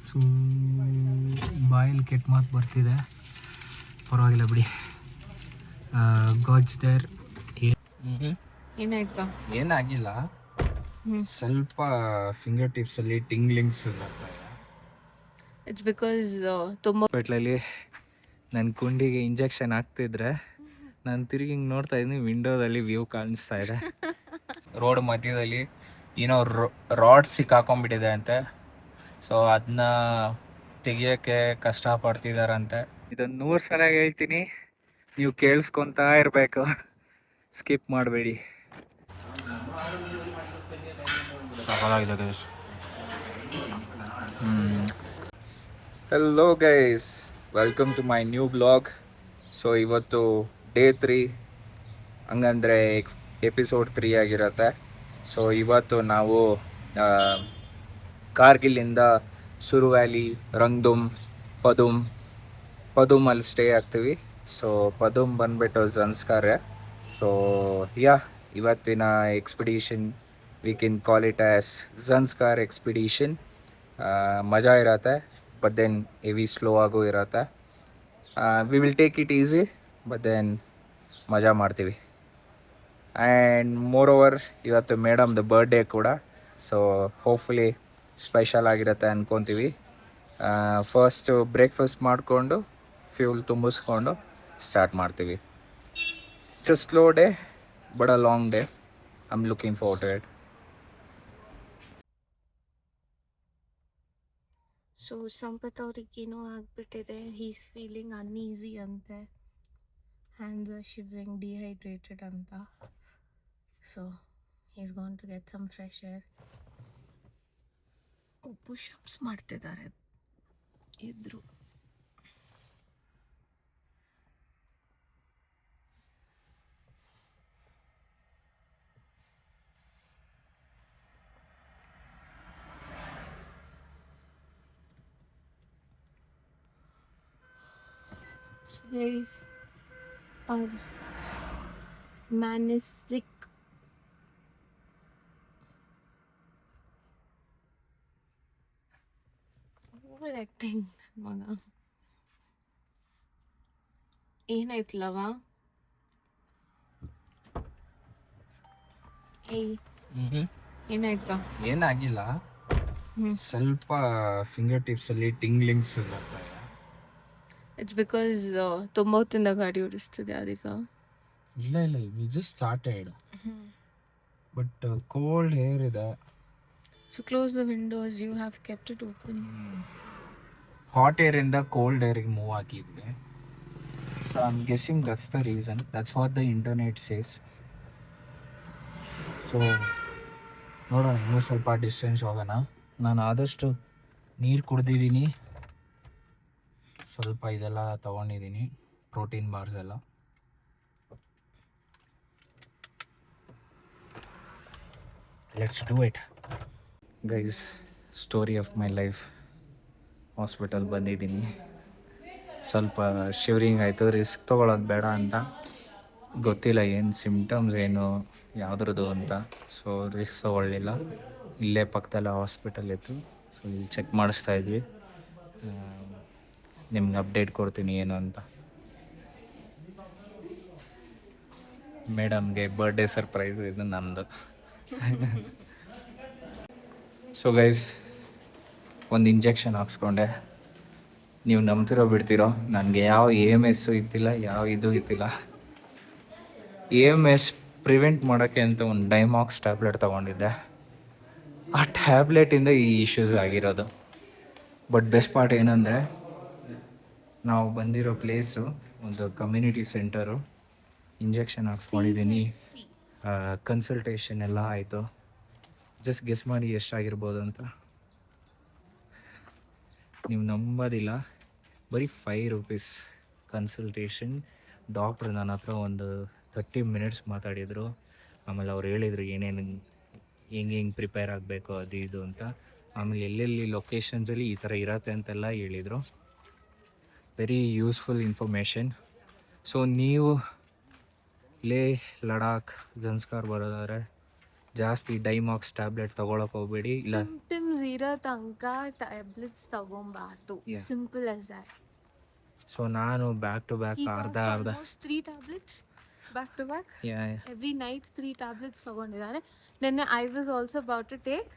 So ಬಾಯಲ್ಲಿ ಕೆಟ್ಟ ಮಾತು ಬರ್ತಿದೆ, ಪರವಾಗಿಲ್ಲ ಬಿಡಿ. God's there. ಏನಾಯ್ತಾ? ಏನಾಗಿಲ್ಲ, ಸ್ವಲ್ಪ ಫಿಂಗರ್ ಟಿಪ್ಸಲ್ಲಿ ಟಿಂಗ್ಲಿಂಗ್ಸ್ ಬರ್ತಾ ಇದೆ. ಇಟ್ಸ್ ಬಿಕಾಸ್ ತುಂಬ ಹಾಸ್ಪಿಟ್ಲಲ್ಲಿ ನನ್ನ ಕುಂಡಿಗೆ ಇಂಜೆಕ್ಷನ್ ಹಾಕ್ತಿದ್ರೆ ನಾನು ತಿರುಗಿ ಹಿಂಗೆ ನೋಡ್ತಾ ಇದ್ದೀನಿ, ವಿಂಡೋದಲ್ಲಿ ವ್ಯೂ ಕಾಣಿಸ್ತಾ ಇದೆ. ರೋಡ್ ಮಧ್ಯದಲ್ಲಿ ಏನೋ ರಾಡ್ ಸಿಕ್ಕಾಕೊಂಡ್ಬಿಟ್ಟಿದೆ ಅಂತೆ. ಸೊ ಅದನ್ನ ತೆಗಿಯೋಕ್ಕೆ ಕಷ್ಟಪಡ್ತಿದಾರಂತೆ. ಇದನ್ನು 100 ಸಲ ಹೇಳ್ತೀನಿ, ನೀವು ಕೇಳಿಸ್ಕೊತಾ ಇರಬೇಕು, ಸ್ಕಿಪ್ ಮಾಡಬೇಡಿ. ಸವಾಲಾಗಿದೆ guys. Hello guys, welcome to my new vlog. So ಇವತ್ತು ಡೇ 3, ಹಂಗಂದರೆ ಎಪಿಸೋಡ್ 3 ಆಗಿರುತ್ತೆ. ಸೊ ಇವತ್ತು ನಾವು ಕಾರ್ಗಿಲ್ಲಿಂದ ಸುರು ವ್ಯಾಲಿ, ರಂಗ್ದುಮ್, ಪದುಮಲ್ಲಿ ಸ್ಟೇ ಆಗ್ತೀವಿ. ಸೊ ಪದುಮ್ ಬಂದುಬಿಟ್ಟು ಝನ್ಸ್ಕಾರ್. ಸೊ ಇವತ್ತಿನ expedition we can call it as Zanskar expedition. ಮಜಾ ಇರತ್ತೆ, ಬಟ್ ದೆನ್ ಹೆವಿ ಸ್ಲೋ ಆಗೂ ಇರತ್ತೆ. We will take it easy, but then ಮಜಾ ಮಾಡ್ತೀವಿ. ಆ್ಯಂಡ್ ಮೋರ್ ಓವರ್ ಇವತ್ತು ಮೇಡಮ್ದು ಬರ್ಡೇ ಕೂಡ. ಸೊ ಹೋಪ್ಫುಲಿ ಸ್ಪೆಷಲ್ ಆಗಿರುತ್ತೆ ಅಂದ್ಕೊತೀವಿ. ಫಸ್ಟು ಬ್ರೇಕ್ಫಾಸ್ಟ್ ಮಾಡಿಕೊಂಡು ಫ್ಯೂಲ್ ತುಂಬಿಸ್ಕೊಂಡು ಸ್ಟಾರ್ಟ್ ಮಾಡ್ತೀವಿ. It's a slow day but a long day. I am looking forward to it. So Sampath ಅವ್ರಿಗೇನೋ ಆಗಿಬಿಟ್ಟಿದೆ. ಹೀಸ್ ಫೀಲಿಂಗ್ ಅನ್ಈಸಿ ಅಂತೆ, ಹ್ಯಾಂಡ್ಸ್ ಆರ್ ಶಿವರಿಂಗ್, ಡಿಹೈಡ್ರೇಟೆಡ್ ಅಂತ. So is gone to get some fresh air. Pushups ಮಾಡ್ತಿದ್ದಾರೆ ಇದ್ರು. Guys, our man is sick. Overacting ಮಗ. ಏನಾಯ್ತಲ್ಲವ? ಏನಾಯ್ತಾ? ಏನಾಗಿಲ್ಲ, ಸ್ವಲ್ಪ finger ಟಿಪ್ಸಲ್ಲಿ ಟಿಂಗ್ಲಿಂಗ್ಸ್ ಬರ್ತಾ ಇದೆ. ಇಟ್ಸ್ ಬಿಕಾಸ್ ತುಂಬ ಹೊತ್ತಿಂದ ಗಾಡಿ ಓಡಿಸ್ತಿದೆ ಅದೀಗ. ಇಲ್ಲ we just started, but cold air ಇದೆ. So close the windows, you have kept it open. Hot ಏರಿಂದ ಕೋಲ್ಡ್ ಏರಿಗೆ ಮೂವ್ ಆಗಿದ್ವಿ. So I am guessing that's the reason, that's what the internet says. So ನೋಡೋಣ, ಇನ್ನೂ ಸ್ವಲ್ಪ distance ಹೋಗೋಣ. ನಾನು ಆದಷ್ಟು ನೀರು ಕುಡ್ದಿದ್ದೀನಿ, ಸ್ವಲ್ಪ ಇದೆಲ್ಲ ತೊಗೊಂಡಿದ್ದೀನಿ, ಪ್ರೋಟೀನ್ ಬಾರ್ಸ್ ಎಲ್ಲ. Let's do it guys. Story of my life. Hospital ಬಂದಿದ್ದೀನಿ, ಸ್ವಲ್ಪ ಶಿವರಿಂಗ್ ಆಯಿತು. ರಿಸ್ಕ್ ತೊಗೊಳೋದು ಬೇಡ ಅಂತ, ಗೊತ್ತಿಲ್ಲ ಏನು ಸಿಮ್ಟಮ್ಸ್ ಏನು ಯಾವುದ್ರದ್ದು ಅಂತ. ಸೊ ರಿಸ್ಕ್ ತೊಗೊಳ್ಳಿಲ್ಲ. ಇಲ್ಲೇ ಪಕ್ಕದಲ್ಲ ಹಾಸ್ಪಿಟಲ್ ಇತ್ತು, ಸೊ ಇಲ್ಲಿ ಚೆಕ್ ಮಾಡಿಸ್ತಾ ಇದ್ವಿ. ನಿಮ್ಗೆ ಅಪ್ಡೇಟ್ ಕೊಡ್ತೀನಿ ಏನು ಅಂತ. ಮೇಡಮ್ಗೆ ಬರ್ಡೇ ಸರ್ಪ್ರೈಸು ಇದು ನಮ್ಮದು. ಸೊ ಗೈಸ್, ಒಂದು ಇಂಜೆಕ್ಷನ್ ಹಾಕ್ಸ್ಕೊಂಡೆ. ನೀವು ನಂಬ್ತಿರೋ ಬಿಡ್ತಿರೋ, ನನಗೆ ಯಾವ AMS ಇತ್ತಿಲ್ಲ, ಯಾವ ಇದು ಇತ್ತಿಲ್ಲ. AMS ಪ್ರಿವೆಂಟ್ ಮಾಡೋಕ್ಕೆ ಅಂತ ಒಂದು ಡೈಮಾಕ್ಸ್ ಟ್ಯಾಬ್ಲೆಟ್ ತೊಗೊಂಡಿದ್ದೆ. ಆ ಟ್ಯಾಬ್ಲೆಟಿಂದ ಈ ಇಶ್ಯೂಸ್ ಆಗಿರೋದು. ಬಟ್ ಬೆಸ್ಟ್ ಪಾರ್ಟ್ ಏನಂದರೆ, ನಾವು ಬಂದಿರೋ ಪ್ಲೇಸು ಒಂದು ಕಮ್ಯುನಿಟಿ ಸೆಂಟರು. ಇಂಜೆಕ್ಷನ್ ಹಾಕ್ಸ್ಕೊಂಡಿದ್ದೀನಿ, ಕನ್ಸಲ್ಟೇಷನ್ ಎಲ್ಲ ಆಯಿತು. ಜಸ್ಟ್ ಗೆಸ್ ಮಾಡಿ ಎಷ್ಟಾಗಿರ್ಬೋದು ಅಂತ. ನೀವು ನಂಬೋದಿಲ್ಲ, ಬರೀ 5 ರೂಪೀಸ್ ಕನ್ಸಲ್ಟೇಷನ್. ಡಾಕ್ಟ್ರು ನನ್ನ ಹತ್ರ ಒಂದು 30 ಮಿನಿಟ್ಸ್ ಮಾತಾಡಿದರು. ಆಮೇಲೆ ಅವ್ರು ಹೇಳಿದರು ಏನೇನು ಹೆಂಗೆ ಪ್ರಿಪೇರ್ ಆಗಬೇಕು ಅದು ಇದು ಅಂತ. ಆಮೇಲೆ ಎಲ್ಲೆಲ್ಲಿ ಲೊಕೇಶನ್ಸಲ್ಲಿ ಈ ಥರ ಇರತ್ತೆ ಅಂತೆಲ್ಲ ಹೇಳಿದರು. Very useful information. ಸೊ ನೀವು ಲೇ, ಲಡಾಖ್, ಝನ್ಸ್ಕಾರ್ ಬರೋದಾದ್ರೆ ಜಾಸ್ತಿ ಡೈಮಾಕ್ಸ್ ಟ್ಯಾಬ್ಲೆಟ್ ತಗೊಳಕ್ ಹೋಗ್ಬೇಡಿ. ಇಲ್ಲ ಸಿಂಪ್ಟಮ್ಸ್ ಇರೋ ತನಕ ಟ್ಯಾಬ್ಲೆಟ್ಸ್ ತಗೊಬಾರ್ದು. Yeah. Simple as that. So ನಾನು ಬ್ಯಾಕ್ ಟು ಬ್ಯಾಕ್ He ಅರ್ಧ took ಅರ್ಧ almost 3 tablets back to back. Yeah. Every night 3 tablets ತಗೊಂಡಿದ್ದಾನೆ. ನೆನ್ನೆ I was also about to take,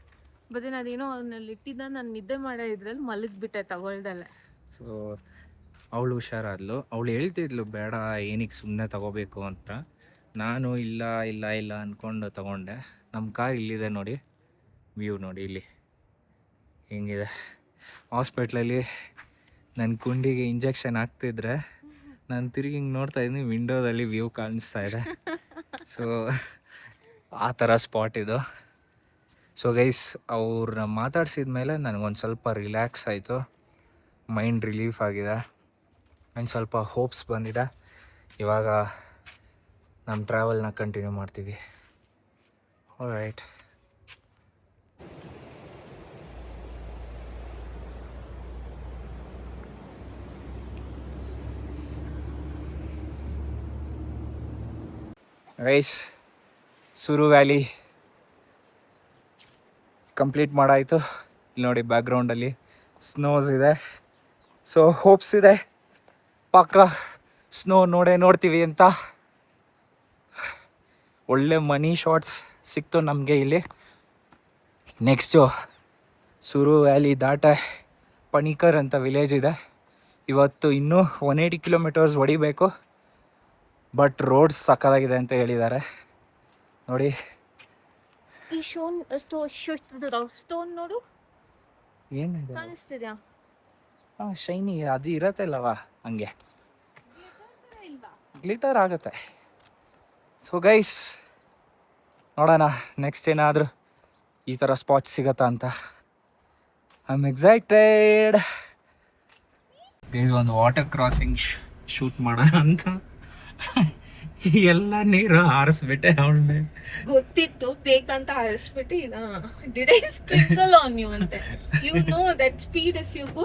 but then ಅದೇನೋ ಅವನಲ್ಲಿ ಇಟ್ಟಿದ್ದ, ನಾನು ನಿದ್ದೆ ಮಾಡೋ ಇದ್ರಲ್ಲಿ ಮಲಗಿಬಿಟ್ಟೆ ತಗೊಳ್ದಲ್ಲೇ. ಸೊ ಅವಳು ಹುಷಾರಾದ್ಲು. ಅವಳು ಹೇಳ್ತಿದ್ಲು ಬೇಡ ಏನಕ್ಕೆ ಸುಮ್ಮನೆ ತಗೋಬೇಕು ಅಂತ. ನಾನು ಇಲ್ಲ ಇಲ್ಲ ಇಲ್ಲ ಅಂದ್ಕೊಂಡು ತಗೊಂಡೆ. ನಮ್ಮ ಕಾರ್ ಇಲ್ಲಿದೆ ನೋಡಿ, ವ್ಯೂ ನೋಡಿ ಇಲ್ಲಿ ಹೆಂಗಿದೆ. ಹಾಸ್ಪಿಟ್ಲಲ್ಲಿ ನನ್ನ ಕುಂಡಿಗೆ ಇಂಜೆಕ್ಷನ್ ಹಾಕ್ತಿದ್ರೆ ನಾನು ತಿರುಗಿ ಹಿಂಗೆ ನೋಡ್ತಾ ಇದ್ದೀನಿ, ವಿಂಡೋದಲ್ಲಿ ವ್ಯೂ ಕಾಣಿಸ್ತಾ ಇದೆ. ಸೊ ಆ ಥರ ಸ್ಪಾಟ್ ಇದು. ಸೊ ಗೈಸ್, ಅವ್ರನ್ನ ಮಾತಾಡ್ಸಿದ ಮೇಲೆ ನನಗೊಂದು ಸ್ವಲ್ಪ ರಿಲ್ಯಾಕ್ಸ್ ಆಯಿತು, ಮೈಂಡ್ ರಿಲೀಫ್ ಆಗಿದೆ ಆ್ಯಂಡ್ ಸ್ವಲ್ಪ ಹೋಪ್ಸ್ ಬಂದಿದೆ. ಇವಾಗ ನಮ್ಮ ಟ್ರಾವೆಲ್ನ ಕಂಟಿನ್ಯೂ ಮಾಡ್ತೀವಿ. ಆಲ್ರೈಟ್. ಗೈಸ್, ಸುರು ವ್ಯಾಲಿ ಕಂಪ್ಲೀಟ್ ಮಾಡಾಯಿತು. ಇಲ್ಲಿ ನೋಡಿ ಬ್ಯಾಕ್ಗ್ರೌಂಡಲ್ಲಿ ಸ್ನೋಸ್ ಇದೆ. ಸೊ ಹೋಪ್ಸ್ ಇದೆ ಪಕ್ಕ ಸ್ನೋ ನೋಡ್ತೀವಿ ಅಂತ. ಒಳ್ಳೆ ಮನಿ ಶಾಟ್ಸ್ ಸಿಕ್ತು ನಮಗೆ ಇಲ್ಲಿ. ನೆಕ್ಸ್ಟು ಸುರು ವ್ಯಾಲಿ ದಾಟ ಪಣಿಕರ್ ಅಂತ ವಿಲೇಜ್ ಇದೆ. ಇವತ್ತು ಇನ್ನೂ 180 ಕಿಲೋಮೀಟರ್ಸ್ ಹೊಡಿಬೇಕು, ಬಟ್ ರೋಡ್ಸ್ ಸಕ್ಕತ್ತಾಗಿದೆ ಅಂತ ಹೇಳಿದ್ದಾರೆ ನೋಡಿ. ಈ ಸ್ಟೋನ್ ನೋಡು, ಏನಿದೆ ಕಾಣಿಸ್ತಿದ್ಯಾ? ಹಾಂ, ಶೈನಿ ಅದು ಇರತ್ತಲ್ಲವ, ಹಂಗೆ ಗ್ಲಿಟರ್ ಆಗುತ್ತೆ. ಸೊ ಗೈಸ್, ನೋಡೋಣ ನೆಕ್ಸ್ಟ್ ಏನಾದರೂ ಈ ಥರ ಸ್ಪಾಟ್ ಸಿಗತ್ತಾ ಅಂತ. I am excited. ಗೈಸ್, ಒಂದು ವಾಟರ್ ಕ್ರಾಸಿಂಗ್ ಶೂಟ್ ಮಾಡೋಣ ಅಂತ ಎಲ್ಲ ನೀರು ಹಾರಿಸ್ಬಿಟ್ಟೆ ಅವಳನ್ನೇ. ಗೊತ್ತಿತ್ತು ಬೇಕಂತ ಹಾರಿಸ್ಬಿಟ್ಟು ಈಗ did I sprinkle on you ಅಂತ. You know that speed if you go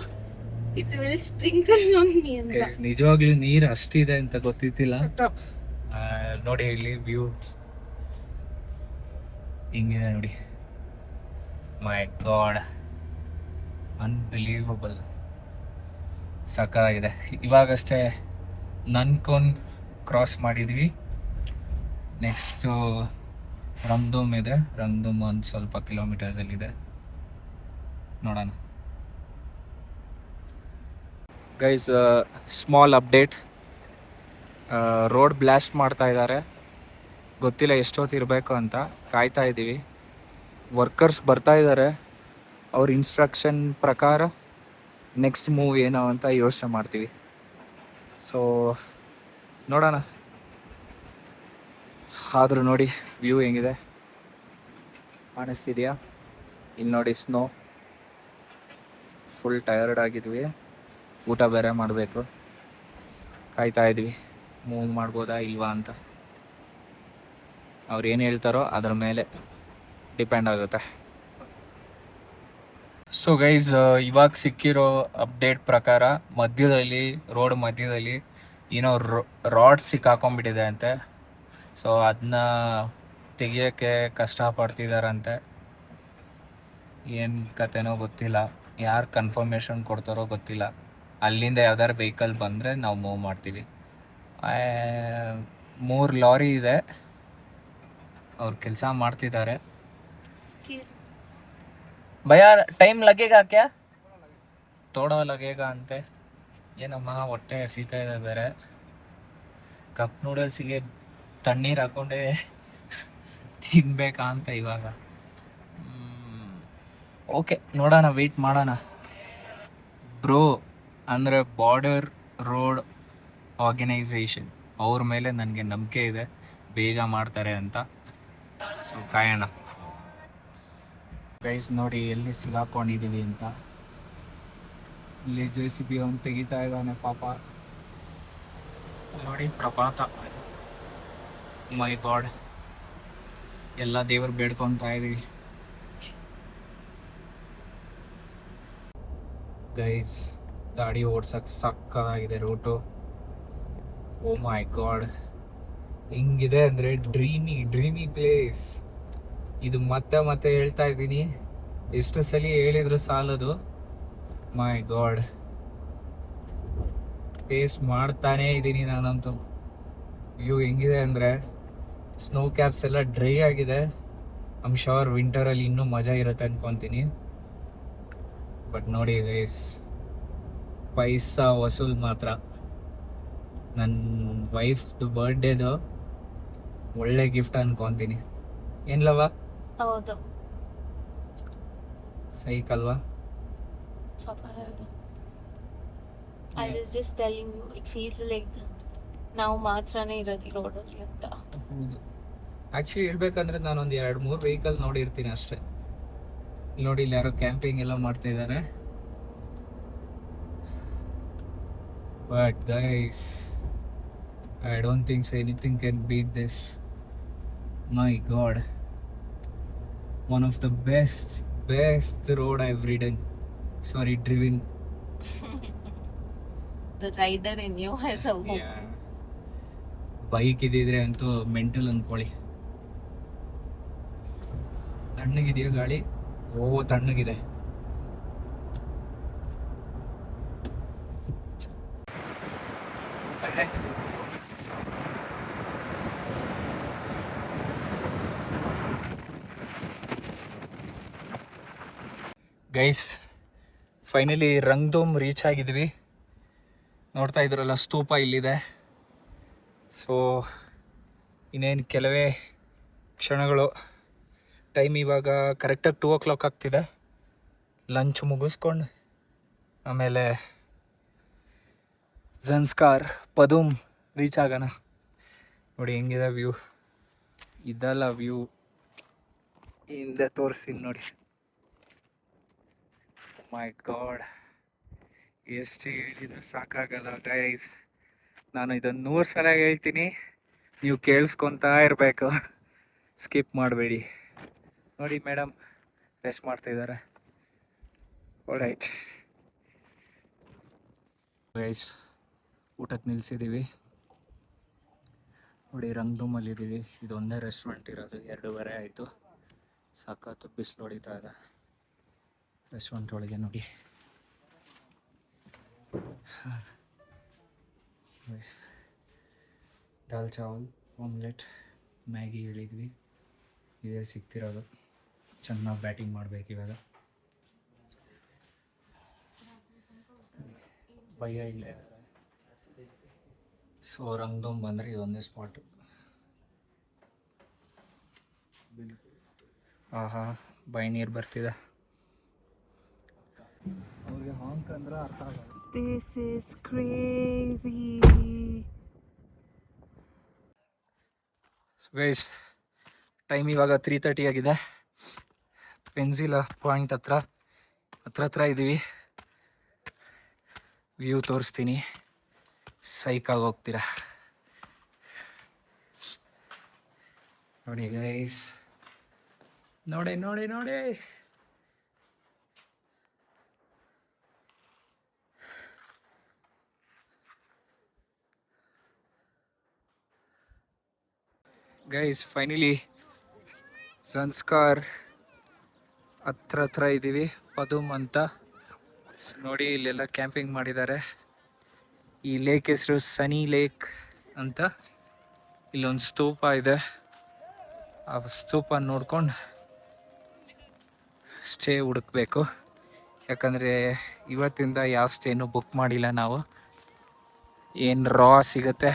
it will sprinkle on me ಅಂತ. ನಿಜವಾಗ್ಲೂ ನೀರು ಅಷ್ಟಿದೆ ಅಂತ ಗೊತ್ತಿತ್ತಿಲ್ಲ. ನೋಡಿ ಇಲ್ಲಿ ವ್ಯೂ ಹಿಂಗಿದೆ ನೋಡಿ. ಮೈ ಗಾಡ್, ಅನ್ಬಿಲೀವಬಲ್, ಸಕ್ಕತ್ತಾಗಿದೆ. ಇವಾಗಷ್ಟೇ ನನ್ಕೋನ್ ಕ್ರಾಸ್ ಮಾಡಿದ್ವಿ. ನೆಕ್ಸ್ಟು ರಮ್ದೂಮ್ ಇದೆ. ರಮ್ದೂಮ್ ಒಂದು ಸ್ವಲ್ಪ ಕಿಲೋಮೀಟರ್ಸಲ್ಲಿದೆ, ನೋಡೋಣ. Guys, small update. Road blast ಮಾಡ್ತಾ ಇದ್ದಾರೆ. ಗೊತ್ತಿಲ್ಲ ಎಷ್ಟೊತ್ತು ಇರಬೇಕು ಅಂತ, ಕಾಯ್ತಾ ಇದ್ದೀವಿ. ವರ್ಕರ್ಸ್ ಬರ್ತಾ ಇದ್ದಾರೆ. ಅವ್ರ ಇನ್ಸ್ಟ್ರಕ್ಷನ್ ಪ್ರಕಾರ ನೆಕ್ಸ್ಟ್ ಮೂವ್ ಏನೋ ಅಂತ ಯೋಚನೆ ಮಾಡ್ತೀವಿ. ಸೊ ನೋಡೋಣ. ಆದರೂ ನೋಡಿ ವ್ಯೂ ಹೆಂಗಿದೆ, ಕಾಣಿಸ್ತಿದೆಯಾ? ಇಲ್ಲಿ ನೋಡಿ ಸ್ನೋ. ಫುಲ್ ಟಯರ್ಡ್ ಆಗಿದ್ವಿ, ಊಟ ಬೇರೆ ಮಾಡಬೇಕು. ಕಾಯ್ತಾ ಇದ್ವಿ ಮೂವ್ ಮಾಡ್ಬೋದಾ ಇಲ್ವಾ ಅಂತ. ಅವ್ರು ಏನು ಹೇಳ್ತಾರೋ ಅದ್ರ ಮೇಲೆ ಡಿಪೆಂಡ್ ಆಗುತ್ತೆ. ಸೊ ಗೈಸ್, ಇವಾಗ ಸಿಕ್ಕಿರೋ ಅಪ್ಡೇಟ್ ಪ್ರಕಾರ ರೋಡ್ ಮಧ್ಯದಲ್ಲಿ ಏನೋ ರಾಡ್ ಸಿಕ್ಕಾಕೊಂಡ್ಬಿಟ್ಟಿದೆ ಅಂತೆ. ಸೊ ಅದನ್ನ ತೆಗಿಯೋಕ್ಕೆ ಕಷ್ಟಪಡ್ತಿದ್ದಾರಂತೆ. ಏನು ಕತೆನೋ ಗೊತ್ತಿಲ್ಲ, ಯಾರು ಕನ್ಫರ್ಮೇಷನ್ ಕೊಡ್ತಾರೋ ಗೊತ್ತಿಲ್ಲ. ಅಲ್ಲಿಂದ ಯಾವ್ದಾದ್ರು ವೆಹಿಕಲ್ ಬಂದರೆ ನಾವು ಮೂವ್ ಮಾಡ್ತೀವಿ. 3 ಲಾರಿ ಇದೆ, ಅವ್ರು ಕೆಲಸ ಮಾಡ್ತಿದ್ದಾರೆ. ಭಯ ಟೈಮ್ ಲಗೇಗಾ ಕ್ಯಾ? ತೋಡೋ ಲಗೇಗಾ ಅಂತೆ. ಏನಮ್ಮ ಹೊಟ್ಟೆ ಹಸೀತಾ ಇದೆ ಬೇರೆ. ಕಪ್ ನೂಡಲ್ಸಿಗೆ ತಣ್ಣೀರು ಹಾಕ್ಕೊಂಡೆ ತಿನ್ಬೇಕಾ ಅಂತ ಇವಾಗ. ಓಕೆ, ನೋಡೋಣ, ವೆಯ್ಟ್ ಮಾಡೋಣ. ಬ್ರೋ ಅಂದರೆ ಬಾರ್ಡರ್ ರೋಡ್ ಆರ್ಗನೈಸೇಷನ್, ಅವ್ರ ಮೇಲೆ ನನಗೆ ನಂಬಿಕೆ ಇದೆ, ಬೇಗ ಮಾಡ್ತಾರೆ ಅಂತ. ಸೊ ಕಾಯೋಣ. ಗೈಸ್ ನೋಡಿ ಎಲ್ಲಿ ಸಿಗಾಕೊಂಡಿದ್ದೀವಿ ಅಂತ. ಇಲ್ಲಿ JCB ಅವ್ನು ತೆಗಿತಾ ಇದ್ದಾನೆ ಪಾಪ. ನೋಡಿ ಪ್ರಪಾತ. ಮೈ ಗಾಡ್, ಎಲ್ಲ ದೇವ್ರು ಬೇಡ್ಕೊತಾ ಇದೀವಿ. ಗೈಸ್, ಗಾಡಿ ಓಡ್ಸಕ್ಕೆ ಸಕ್ಕತ್ತಾಗಿದೆ ರೂಟು. ಓ ಮೈ ಗಾಡ್, ಹಿಂಗಿದೆ ಅಂದರೆ ಡ್ರೀಮಿ ಪ್ಲೇಸ್. ಇದು ಮತ್ತೆ ಮತ್ತೆ ಹೇಳ್ತಾ ಇದ್ದೀನಿ, ಎಷ್ಟು ಸಲ ಹೇಳಿದ್ರು ಸಾಲದು. ಮೈ ಗಾಡ್, ಫೇಸ್ ಮಾಡ್ತಾನೇ ಇದ್ದೀನಿ ನಾನಂತೂ. ವ್ಯೂ ಹೆಂಗಿದೆ ಅಂದರೆ ಸ್ನೋ ಕ್ಯಾಪ್ಸ್ ಎಲ್ಲ ಡ್ರೈ ಆಗಿದೆ. ಐಮ್ ಶೋರ್ ವಿಂಟರಲ್ಲಿ ಇನ್ನೂ ಮಜಾ ಇರುತ್ತೆ ಅನ್ಕೊತೀನಿ. ಬಟ್ ನೋಡಿ ಗೈಸ್, ಪೈಸಾ ವಸೂಲ್ ಮಾತ್ರ. ನನ್ನ ವೈಫ್ದು ಬರ್ಡೇದು ಒಳ್ಳೆ ಗಿಫ್ಟ್ ಅನ್ಕೊತೀನಿ. ಏನ್ಲವ ಹೌದು, ಸೈಕಲ್ವಾ? I was just telling you, it feels like ನಾವು ಮಾತ್ರನೇ ಇರೋದು ಈ ರೋಡಲ್ಲಿ ಅಂತ. ಹೌದು, ಆ್ಯಕ್ಚುಲಿ ಹೇಳ್ಬೇಕಂದ್ರೆ ನಾನೊಂದು 2-3 ವೆಹಿಕಲ್ ನೋಡಿರ್ತೀನಿ ಅಷ್ಟೇ. ನೋಡಿ, ಇಲ್ಲಿ ಯಾರೋ ಕ್ಯಾಂಪಿಂಗ್ ಎಲ್ಲ ಮಾಡ್ತಾ ಇದ್ದಾರೆ. But guys, I don't think so anything can beat this. My god, one of the best road I have driven. The rider in you has a hope. Bike ಇದ್ದಿದ್ರೆ ಅಂತೂ ಮೆಂಟಲ್ ಅಂದ್ಕೊಳ್ಳಿ. ತಣ್ಣಗಿದೆಯಾ ಗಾಳಿ? ತಣ್ಣಗಿದೆ. ಗೈಸ್, ಫೈನಲಿ ರಂಗ್ದೋಮ್ ರೀಚ್ ಆಗಿದ್ವಿ. ನೋಡ್ತಾ ಇದ್ರಲ್ಲ, ಸ್ತೂಪ ಇಲ್ಲಿದೆ. ಸೊ ಇನ್ನೇನು ಕೆಲವೇ ಕ್ಷಣಗಳು. ಟೈಮ್ ಇವಾಗ ಕರೆಕ್ಟಾಗಿ 2 o'clock ಆಗ್ತಿದೆ. ಲಂಚ್ ಮುಗಿಸ್ಕೊಂಡು ಆಮೇಲೆ ಝನ್ಸ್ಕಾರ್ ಪದುಮ್ ರೀಚ್ ಆಗೋಣ. ನೋಡಿ ಹೆಂಗಿದೆ ವ್ಯೂ. ಇದಲ್ಲ ವ್ಯೂ, ಹಿಂದೆ ತೋರಿಸ್ತೀನಿ ನೋಡಿ. ಮೈ ಗಾಡ್, ಎಷ್ಟು ಹೇಳಿದ್ರು ಸಾಕಾಗಲ್ಲ ಗೈಸ್. ನಾನು ಇದನ್ನು 100 ಸಲ ಹೇಳ್ತೀನಿ, ನೀವು ಕೇಳಿಸ್ಕೊತಾ ಇರಬೇಕು, ಸ್ಕಿಪ್ ಮಾಡಬೇಡಿ. ನೋಡಿ ಮೇಡಮ್ ರೆಸ್ಟ್ ಮಾಡ್ತಾ ಇದ್ದಾರೆ. ಆಲ್ರೈಟ್ ಗೈಸ್, ಊಟಕ್ಕೆ ನಿಲ್ಲಿಸಿದ್ದೀವಿ. ನೋಡಿ, ರಂಗ್ದೂಮಲ್ಲಿದ್ದೀವಿ. ಇದೊಂದೇ ರೆಸ್ಟೋರೆಂಟ್ ಇರೋದು. 2:30 ಆಯಿತು. ಸಖತ್ತು ಬಿಸಿಲು ಹೊಡಿತಾ ಇದೆ ರೆಸ್ಟೋರೆಂಟ್ ಒಳಗೆ. ನೋಡಿ, ದಾಲ್ ಚಾವಲ್, ಆಮ್ಲೆಟ್, ಮ್ಯಾಗಿ ಹೇಳಿದ್ವಿ. ಇದೇ ಸಿಗ್ತಿರೋದು. ಚೆನ್ನಾಗಿ ಬ್ಯಾಟಿಂಗ್ ಮಾಡಬೇಕು ಇವಾಗ. ಭಯ ಇಲ್ಲೇ. ಸೊ ರಂಗ್ದೋಮ್ ಬಂದರೆ ಇದೊಂದೇ ಸ್ಪಾಟು. ಆಹಾ, ಬೈ ನೀರು ಬರ್ತಿದೆ. ಅವ್ರಿಗೆ ಹಾಂಕ್ ಅಂದ್ರೆ ಅರ್ಥ ಆಗಲ್ಲ. This is crazy. So guys, time ಇವಾಗ 3:30 ಆಗಿದೆ. ಪೆನ್ಸಿಲ ಪಾಯಿಂಟ್ ಹತ್ರ ಇದ್ದೀವಿ. ವ್ಯೂ ತೋರಿಸ್ತೀನಿ, ಸೈಕಾಗಿ ಹೋಗ್ತೀರಾ. ನೋಡಿ ಗೈಸ್, ನೋಡಿ ನೋಡಿ ನೋಡಿ. ಗೈಸ್, ಫೈನಲಿ ಝನ್ಸ್ಕಾರ್ ಹತ್ರ ಇದ್ದೀವಿ. ಪದುಮ್ ಅಂತ. ನೋಡಿ, ಇಲ್ಲೆಲ್ಲ ಕ್ಯಾಂಪಿಂಗ್ ಮಾಡಿದ್ದಾರೆ. ಈ ಲೇಕ್ ಹೆಸರು ಸನಿ ಲೇಕ್ ಅಂತ. ಇಲ್ಲೊಂದು ಸ್ತೂಪ ಇದೆ. ಆ ಸ್ತೂಪ ನೋಡ್ಕೊಂಡು ಸ್ಟೇ ಹುಡುಕ್ಬೇಕು. ಯಾಕಂದರೆ ಇವತ್ತಿಂದ ಯಾವ ಸ್ಟೇನೂ ಬುಕ್ ಮಾಡಿಲ್ಲ ನಾವು. ಏನು ರಾ ಸಿಗುತ್ತೆ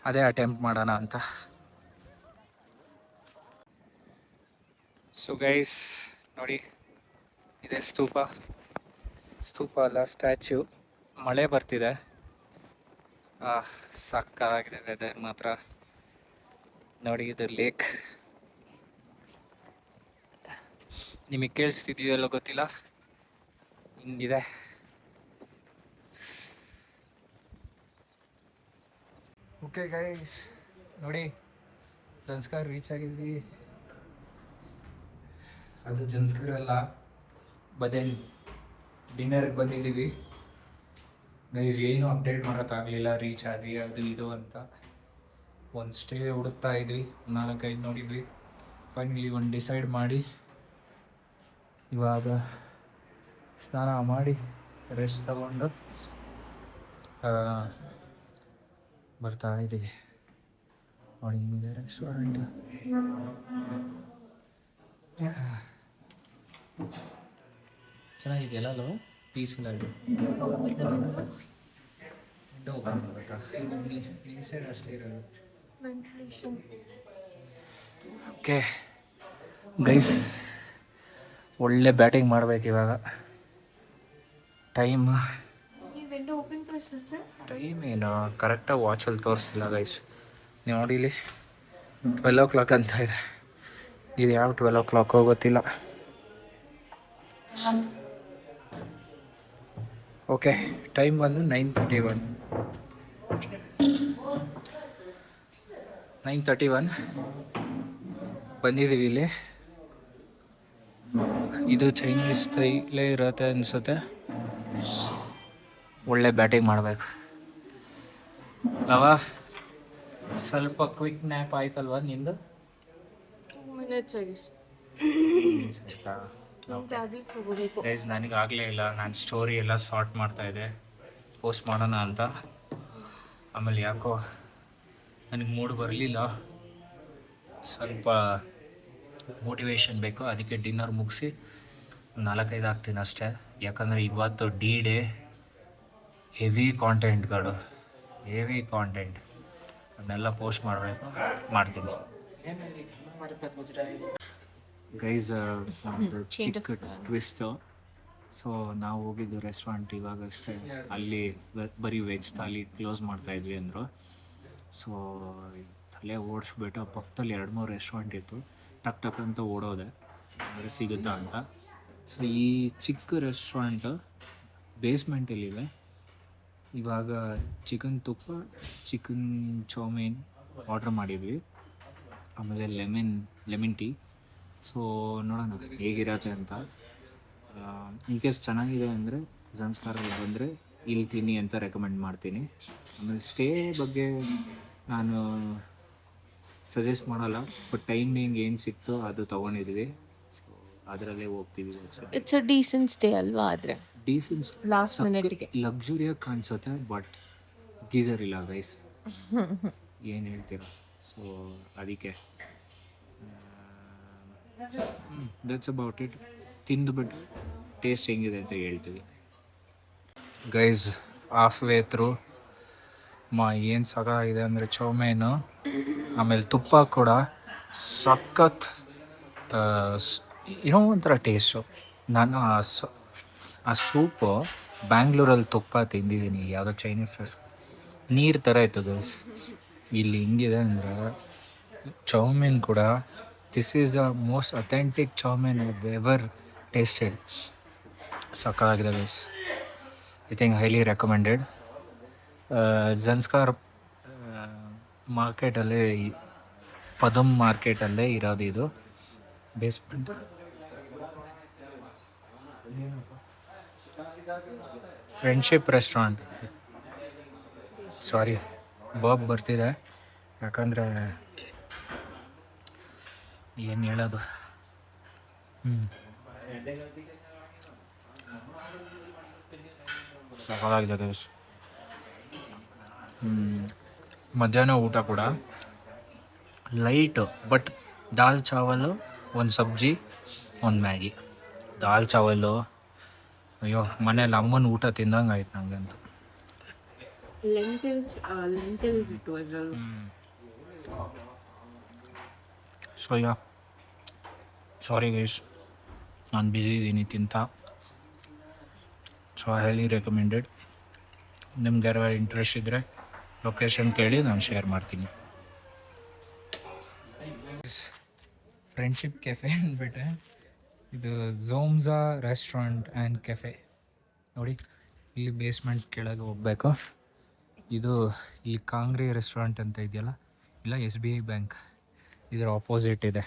ಅದೇ ಅಟೆಂಪ್ಟ್ ಮಾಡೋಣ ಅಂತ. ಸೊ ಗೈಸ್, ನೋಡಿ, ಇದೆ ಸ್ತೂಪ ಅಲ್ಲ, ಸ್ಟ್ಯಾಚ್ಯೂ. ಮಳೆ ಬರ್ತಿದೆ. ಸಕ್ಕತ್ತಾಗಿದೆ ವೆದರ್ ಮಾತ್ರ. ನೋಡಿ, ಇದು ಲೇಕ್. ನಿಮಗೆ ಕೇಳಿಸ್ತಿದೆಯಲ್ಲೋ ಗೊತ್ತಿಲ್ಲ, ಹಿಂಗಿದೆ. ಓಕೆ ಗೈಸ್, ನೋಡಿ, ಝನ್ಸ್ಕಾರ್ ರೀಚ್ ಆಗಿದ್ವಿ. ಅದು ಝನ್ಸ್ಕಾರ್ ಅಲ್ಲ, ಬದೇನ್ ಡಿನ್ನರ್ಗೆ ಬಂದಿದ್ದೀವಿ. ಗೈಸ್, ಏನೂ ಅಪ್ಡೇಟ್ ಮಾಡೋಕ್ಕಾಗಲಿಲ್ಲ. ರೀಚ್ ಆದ್ವಿ ಅದು ಇದು ಅಂತ. ಒಂದು ಸ್ಟೇ ಹುಡುಕ್ತಾ ಇದ್ವಿ, 4-5 ನೋಡಿದ್ವಿ. ಫೈನಲಿ ಒಂದು ಡಿಸೈಡ್ ಮಾಡಿ ಇವಾಗ ಸ್ನಾನ ಮಾಡಿ ರೆಸ್ಟ್ ತಗೊಂಡು ಬರ್ತಾ ಇದ್ದೀವಿ. ನೋಡಿ ಹಿಂಗಿದೆ ರೆಸ್ಟೋರೆಂಟ್. ಚೆನ್ನಾಗಿದೆಯಲ್ಲ ಅಲ್ವ, ಪೀಸ್ಫುಲ್ ಆಗಿ. ಓಪನ್ ಮಾಡ್ಬೇಕಾ? ಇನ್ಸೈಡ್ ಅಷ್ಟೇ ಇರೋದು. ಓಕೆ ಗೈಸ್, ಒಳ್ಳೆ ಬ್ಯಾಟಿಂಗ್ ಮಾಡ್ಬೇಕು ಇವಾಗ. ಟೈಮ್ ಏನು ಕರೆಕ್ಟಾಗಿ ವಾಚಲ್ಲಿ ತೋರಿಸ್ತಿಲ್ಲ ಗೈಸ್. ನೋಡಿಲಿ 12 o'clock ಅಂತ ಇದೆ. ಇದು ಯಾವ 12 o'clock ಗೊತ್ತಿಲ್ಲ. ಓಕೆ, ಟೈಮ್ ಬಂದು 9:31. 9:31 ಬಂದಿದ್ದೀವಿ ಇಲ್ಲಿ. ಇದು ಚೈನೀಸ್ ಸ್ಟೈಲೇ ಇರುತ್ತೆ ಅನಿಸುತ್ತೆ. ಒಳ್ಳೆ ಬ್ಯಾಟಿಂಗ್ ಮಾಡಬೇಕು. ಲವ, ಸ್ವಲ್ಪ ಕ್ವಿಕ್ ನ್ಯಾಪ್ ಆಯ್ತಲ್ವ ನಿಂದು? 2 minutes ಗೈಸ್, ನನಗಾಗಲೇ ಇಲ್ಲ. ನಾನು ಸ್ಟೋರಿ ಎಲ್ಲ ಸಾರ್ಟ್ ಮಾಡ್ತಾಯಿದ್ದೆ, ಪೋಸ್ಟ್ ಮಾಡೋಣ ಅಂತ. ಆಮೇಲೆ ಯಾಕೋ ನನಗೆ ಮೂಡ್ ಬರಲಿಲ್ಲ. ಸ್ವಲ್ಪ ಮೋಟಿವೇಶನ್ ಬೇಕು. ಅದಕ್ಕೆ ಡಿನ್ನರ್ ಮುಗಿಸಿ 4-5 ಆಗ್ತೀನಿ ಅಷ್ಟೇ. ಯಾಕಂದರೆ ಇವತ್ತು D-Day. ಹೆವಿ ಕಾಂಟೆಂಟ್ ಅದನ್ನೆಲ್ಲ ಪೋಸ್ಟ್ ಮಾಡಬೇಕು, ಮಾಡ್ತೀನಿ. ಗೈಸ್, ಒಂದು ಚಿಕ್ಕ ಟ್ವಿಸ್ಟು. ಸೊ ನಾವು ಹೋಗಿದ್ದು ರೆಸ್ಟೋರೆಂಟ್ ಇವಾಗಷ್ಟೇ. ಅಲ್ಲಿ ಬರೀ ವೆಜ್ ಥಾಲಿ ಕ್ಲೋಸ್ ಮಾಡ್ತಾಯಿದ್ವಿ ಅಂದರು. ಸೊ ತಲೆ ಓಡಿಸ್ಬಿಟ್ಟು ಪಕ್ಕದಲ್ಲಿ 2-3 ರೆಸ್ಟೋರೆಂಟ್ ಇತ್ತು. ಟಕ್ ಅಂತ ಓಡೋದೆ, ಅಂದರೆ ಸಿಗುತ್ತಾ ಅಂತ. ಸೊ ಈ ಚಿಕ್ಕ ರೆಸ್ಟೋರೆಂಟು ಬೇಸ್ಮೆಂಟಲ್ಲಿದೆ. ಇವಾಗ ಚಿಕನ್ ತುಪ್ಪ, ಚಿಕನ್ ಚೌಮೀನ್ ಆರ್ಡ್ರ್ ಮಾಡಿದ್ವಿ, ಆಮೇಲೆ ಲೆಮನ್ ಟೀ. ಸೊ ನೋಡೋಣ ಹೇಗಿರತ್ತೆ ಅಂತ. ಇನ್ ಕೇಸ್ ಚೆನ್ನಾಗಿದೆ ಅಂದರೆ ಝನ್ಸ್ಕಾರಲ್ಲಿ ಬಂದರೆ ಇಲ್ಲಿ ತಿನ್ನಿ ಅಂತ ರೆಕಮೆಂಡ್ ಮಾಡ್ತೀನಿ. ಆಮೇಲೆ ಸ್ಟೇ ಬಗ್ಗೆ ನಾನು ಸಜೆಸ್ಟ್ ಮಾಡಲ್ಲ, ಬಟ್ ಟೈಮಿಂಗ್ ಏನು ಸಿಕ್ತೋ ಅದು ತೊಗೊಂಡಿದ್ವಿ. ಸೊ ಅದರಲ್ಲೇ ಹೋಗ್ತೀವಿ. ಇಟ್ಸ್ ಅ ಡೀಸೆಂಟ್ ಸ್ಟೇ ಅಲ್ವಾ? ಆದರೆ ಡೀಸೆಂಟ್, ಲಾಸ್ಟ್ ಮಿನಿಟ್ಗೆ ಲಕ್ಸುರಿಯಾಗಿ ಕಾಣಿಸುತ್ತೆ, ಬಟ್ ಗೀಸರ್ ಇಲ್ಲ ಗೈಸ್. ಏನು ಹೇಳ್ತೀರಾ? ಸೊ ಅದಕ್ಕೆ ದಟ್ಸ್ ಅಬೌಟ್ ಇಟ್. ತಿಂದುಬಿಟ್ಟು ಟೇಸ್ಟ್ ಹೆಂಗಿದೆ ಅಂತ ಹೇಳ್ತೀವಿ. ಗೈಸ್, ಹಾಫ್ ವೇ ಥ್ರೂ ಏನು ಸಾಕಾಗಿದೆ ಅಂದರೆ ಚೌಮೀನು, ಆಮೇಲೆ ತುಪ್ಪ ಕೂಡ ಸಖತ್ ಏನೋ ಒಂಥರ ಟೇಸ್ಟು. ನಾನು ಆ ಸೂಪು ಬ್ಯಾಂಗ್ಳೂರಲ್ಲಿ ತುಪ್ಪ ತಿಂದಿದ್ದೀನಿ, ಯಾವುದೋ ಚೈನೀಸ್ ನೀರು ಥರ ಇತ್ತು ಗೈಸ್. ಇಲ್ಲಿ ಹಿಂಗಿದೆ ಅಂದರೆ ಚೌಮೀನ್ ಕೂಡ, this is the most authentic chow mein ever tasted. ಸಕ್ಕತ್ತಾಗಿದೆ guys. I think highly recommended. Zanskar ಮಾರ್ಕೆಟಲ್ಲೇ, ಪದಮ್ ಮಾರ್ಕೆಟಲ್ಲೇ ಇರೋದು ಇದು. Basement friendship restaurant. ಸಾರಿ, ಬಾಬ್ ಬರ್ತಿದೆ. ಯಾಕಂದರೆ ಏನು ಹೇಳೋದು. ಸಾಕಾಗಿದೆ ಗೈಸ್. ಮಧ್ಯಾಹ್ನ ಊಟ ಕೂಡ ಲೈಟು, ಬಟ್ ದಾಲ್ ಚಾವಲು, ಒಂದು ಸಬ್ಜಿ, ಒಂದು ಮ್ಯಾಗಿ. ದಾಲ್ ಚಾವಲು, ಅಯ್ಯೋ ಮನೇಲಿ ಅಮ್ಮನ ಊಟ ತಿಂದಂಗೆ ಆಯ್ತು ನನಗಂತೂ. ಸೊ ಯಾ, ಸಾರಿ ಗೈಸ್, ನಾನು ಬ್ಯುಸಿ ಇದ್ದೀನಿ ತಿಂತ. So highly recommended. ನಿಮ್ಗೆ ಯಾರು ಇಂಟ್ರೆಸ್ಟ್ ಇದ್ದರೆ ಲೊಕೇಶನ್ ಕೇಳಿ ನಾನು ಶೇರ್ ಮಾಡ್ತೀನಿ. ಫ್ರೆಂಡ್ಶಿಪ್ ಕೆಫೆ ಅಂದ್ಬಿಟ್ಟೆ. ಇದು ಝೋಮ್ಝಾ ರೆಸ್ಟೋರೆಂಟ್ ಆ್ಯಂಡ್ ಕೆಫೆ. ನೋಡಿ, ಇಲ್ಲಿ ಬೇಸ್ಮೆಂಟ್ ಕೆಳಗೆ ಹೋಗಬೇಕು. ಇದು ಇಲ್ಲಿ ಕಾಂಗ್ರಿ ರೆಸ್ಟೋರೆಂಟ್ ಅಂತ ಇದೆಯಲ್ಲ, ಇಲ್ಲ SBI ಬ್ಯಾಂಕ್, ಇದರ ಆಪೋಸಿಟ್ ಇದೆ.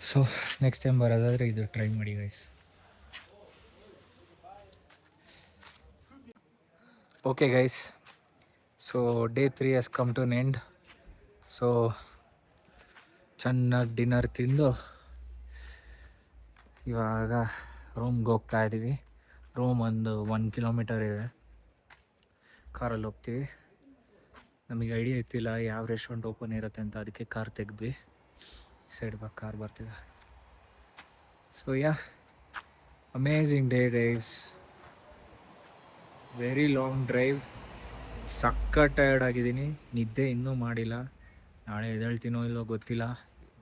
ಸೊ ನೆಕ್ಸ್ಟ್ ಟೈಮ್ ಬರೋದಾದರೆ ಇದು ಟ್ರೈ ಮಾಡಿ guys. Okay guys, so Day 3 has come to an end. So ಚೆನ್ನಾಗಿ ಡಿನ್ನರ್ ತಿಂದು ಇವಾಗ ರೂಮ್ಗೆ ಹೋಗ್ತಾ ಇದ್ದೀವಿ. ರೂಮ್ ಒಂದು 1 ಕಿಲೋಮೀಟರ್ ಇದೆ. ಕಾರಲ್ಲಿ ಹೋಗ್ತೀವಿ. ನಮಗೆ ಐಡಿಯಾ ಇತ್ತಿಲ್ಲ ಯಾವ ರೆಸ್ಟೋರೆಂಟ್ ಓಪನ್ ಇರುತ್ತೆ ಅಂತ, ಅದಕ್ಕೆ ಕಾರ್ ತೆಗೆದ್ವಿ. ಸೈಡ್ ಬಾಗ ಕಾರ್ ಬರ್ತಿದೆ. So yeah, amazing day guys. Very long drive. ಸಕ್ಕ ಟಯರ್ಡ್ ಆಗಿದ್ದೀನಿ. ನಿದ್ದೆ ಇನ್ನೂ ಮಾಡಿಲ್ಲ. ನಾಳೆ ಎದ್ದೇಳ್ತೀನೋ ಇಲ್ಲೋ ಗೊತ್ತಿಲ್ಲ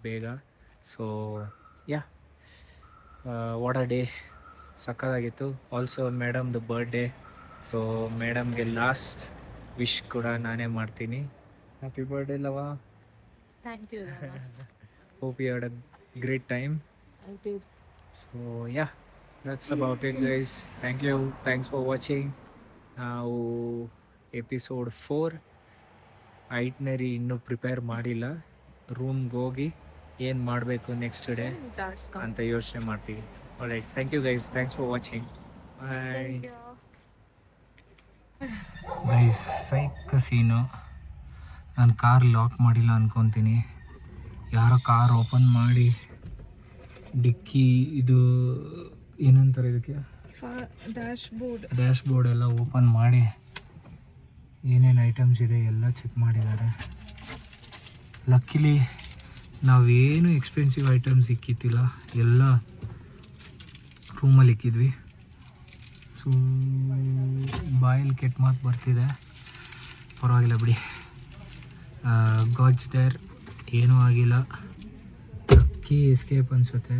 ಬೇಗ. So yeah, what a day. ಸಕ್ಕತ್ತಾಗಿತ್ತು. ಆಲ್ಸೋ ಮೇಡಮ್ದು ಬರ್ಡೇ. ಸೊ ಮೇಡಮ್ಗೆ ಲಾಸ್ಟ್ ವಿಶ್ ಕೂಡ ನಾನೇ ಮಾಡ್ತೀನಿ. Happy birthday Lava. Thank you. Hope you had a great time. So yeah, that's about it guys. Thank you. Thanks for watching. ನಾವು episode 4 ಐಟ್ನರಿ ಇನ್ನೂ prepare ಮಾಡಿಲ್ಲ. ರೂಮ್ಗೆ ಹೋಗಿ ಏನು ಮಾಡಬೇಕು ನೆಕ್ಸ್ಟ್ ಡೇ ಅಂತ ಯೋಚನೆ ಮಾಡ್ತೀವಿ. Alright, thank you guys. Thanks for watching. Bye guys. ಸೈಕ್ ಸೀನು. ನಾನು ಕಾರ್ ಲಾಕ್ ಮಾಡಿಲ್ಲ ಅನ್ಕೊತೀನಿ. ಯಾರೋ ಕಾರ್ ಓಪನ್ ಮಾಡಿ ಡಿಕ್ಕಿ ಇದು ಏನಂತಾರೆ ಇದಕ್ಕೆ, ಡ್ಯಾಶ್ ಬೋರ್ಡ್ ಎಲ್ಲ ಓಪನ್ ಮಾಡಿ ಏನೇನು ಐಟಮ್ಸ್ ಇದೆ ಎಲ್ಲ ಚೆಕ್ ಮಾಡಿದ್ದಾರೆ. ಲಕ್ಕಿಲಿ ನಾವೇನು ಎಕ್ಸ್ಪೆನ್ಸಿವ್ ಐಟಮ್ಸ್ ಇಕ್ಕಿತ್ತಿಲ್ಲ, ಎಲ್ಲ ರೂಮಲ್ಲಿ ಇಕ್ಕಿದ್ವಿ. ಸೊ ಬಾಯಲ್ಲಿ ಕೆಟ್ಟ ಮಾತು ಬರ್ತಿದೆ, ಪರವಾಗಿಲ್ಲ ಬಿಡಿ. ಗಾಡ್ಸ್ ದೇರ್, ಏನೂ ಆಗಿಲ್ಲ. ಲಕ್ಕಿ ಎಸ್ಕೇಪ್ ಅನಿಸುತ್ತೆ.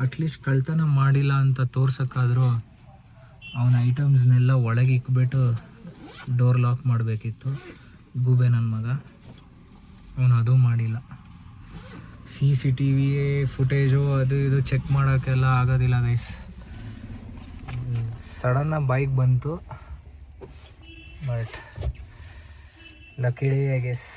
ಅಟ್ಲೀಸ್ಟ್ ಕಳ್ತನ ಮಾಡಿಲ್ಲ ಅಂತ ತೋರ್ಸೋಕ್ಕಾದರೂ ಅವನ ಐಟಮ್ಸ್ನೆಲ್ಲ ಒಳಗೆ ಇಕ್ಬಿಟ್ಟು ಡೋರ್ ಲಾಕ್ ಮಾಡಬೇಕಿತ್ತು. ಗೂಬೆ ನನ್ನ ಮಗ, ಅವನು ಅದು ಮಾಡಿಲ್ಲ. CCTV ಫುಟೇಜು ಅದು ಇದು ಚೆಕ್ ಮಾಡೋಕ್ಕೆಲ್ಲ ಆಗೋದಿಲ್ಲ ಗೈಸ್. ಸಡನ್ನಾಗಿ ಬೈಕ್ ಬಂತು, ಬಟ್ ಲಕ್ಕಿಲಿ ಐ ಗೆಸ್.